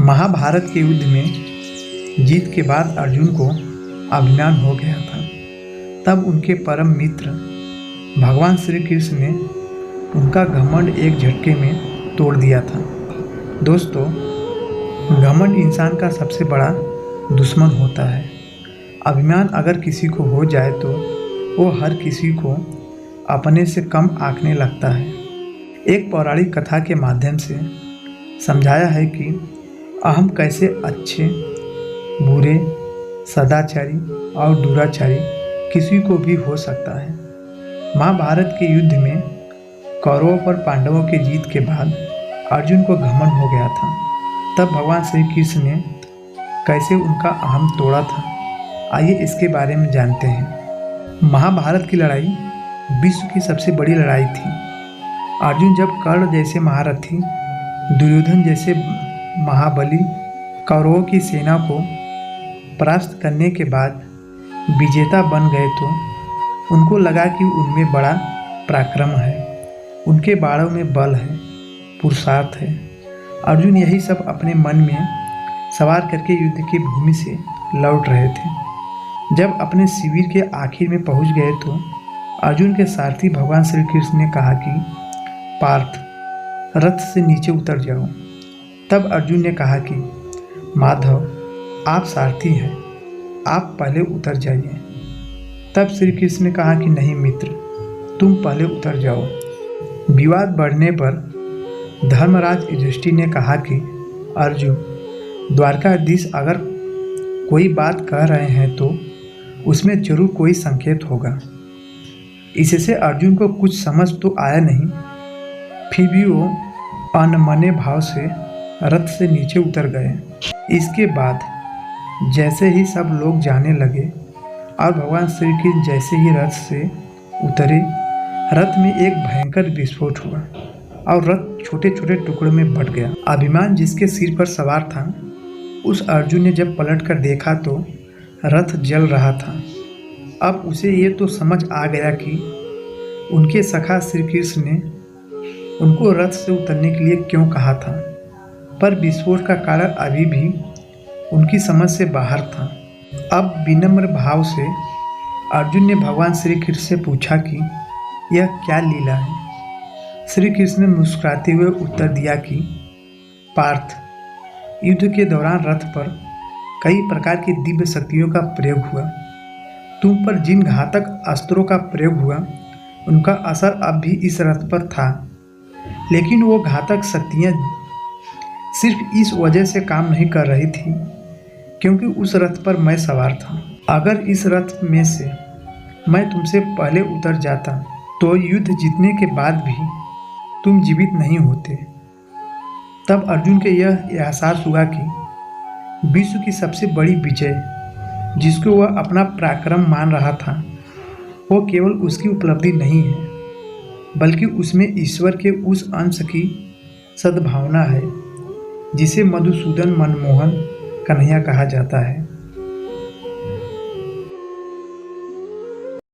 महाभारत के युद्ध में जीत के बाद अर्जुन को अभिमान हो गया था। तब उनके परम मित्र भगवान श्री कृष्ण ने उनका घमंड एक झटके में तोड़ दिया था। दोस्तों, घमंड इंसान का सबसे बड़ा दुश्मन होता है। अभिमान अगर किसी को हो जाए तो वो हर किसी को अपने से कम आंकने लगता है। एक पौराणिक कथा के माध्यम से समझाया है कि अहम कैसे अच्छे, बुरे, सदाचारी और दुराचारी किसी को भी हो सकता है। महाभारत के युद्ध में कौरवों पर पांडवों की जीत के बाद अर्जुन को घमंड हो गया था। तब भगवान श्री कृष्ण ने कैसे उनका अहम तोड़ा था, आइए इसके बारे में जानते हैं। महाभारत की लड़ाई विश्व की सबसे बड़ी लड़ाई थी। अर्जुन जब कर्ण जैसे महारथी, दुर्योधन जैसे महाबली कौरवों की सेना को परास्त करने के बाद विजेता बन गए तो उनको लगा कि उनमें बड़ा पराक्रम है, उनके बाणों में बल है, पुरुषार्थ है। अर्जुन यही सब अपने मन में सवार करके युद्ध की भूमि से लौट रहे थे। जब अपने शिविर के आखिर में पहुंच गए तो अर्जुन के सारथी भगवान श्री कृष्ण ने कहा कि पार्थ, रथ से नीचे उतर जाओ। तब अर्जुन ने कहा कि माधव, आप सारथी हैं, आप पहले उतर जाइए। तब श्री कृष्ण ने कहा कि नहीं मित्र, तुम पहले उतर जाओ। विवाद बढ़ने पर धर्मराज युधिष्ठिर ने कहा कि अर्जुन, द्वारकाधीश अगर कोई बात कह रहे हैं तो उसमें जरूर कोई संकेत होगा। इससे अर्जुन को कुछ समझ तो आया नहीं, फिर भी वो अनमने भाव से रथ से नीचे उतर गए। इसके बाद जैसे ही सब लोग जाने लगे और भगवान श्री कृष्ण जैसे ही रथ से उतरे, रथ में एक भयंकर विस्फोट हुआ और रथ छोटे छोटे टुकड़ों में बट गया। अभिमान जिसके सिर पर सवार था, उस अर्जुन ने जब पलटकर देखा तो रथ जल रहा था। अब उसे ये तो समझ आ गया कि उनके सखा श्री कृष्ण ने उनको रथ से उतरने के लिए क्यों कहा था, पर विस्फोट का कारण अभी भी उनकी समझ से बाहर था। अब विनम्र भाव से अर्जुन ने भगवान श्री कृष्ण से पूछा कि यह क्या लीला है। श्री कृष्ण ने मुस्कुराते हुए उत्तर दिया कि पार्थ, युद्ध के दौरान रथ पर कई प्रकार की दिव्य शक्तियों का प्रयोग हुआ। तुम पर जिन घातक अस्त्रों का प्रयोग हुआ, उनका असर अब भी इस रथ पर था, लेकिन वो घातक शक्तियाँ सिर्फ इस वजह से काम नहीं कर रही थी क्योंकि उस रथ पर मैं सवार था। अगर इस रथ में से मैं तुमसे पहले उतर जाता तो युद्ध जीतने के बाद भी तुम जीवित नहीं होते। तब अर्जुन के यह एहसास हुआ कि विश्व की सबसे बड़ी विजय जिसको वह अपना पराक्रम मान रहा था, वो केवल उसकी उपलब्धि नहीं है, बल्कि उसमें ईश्वर के उस अंश की सद्भावना है जिसे मधुसूदन मनमोहन कन्हैया कहा जाता है।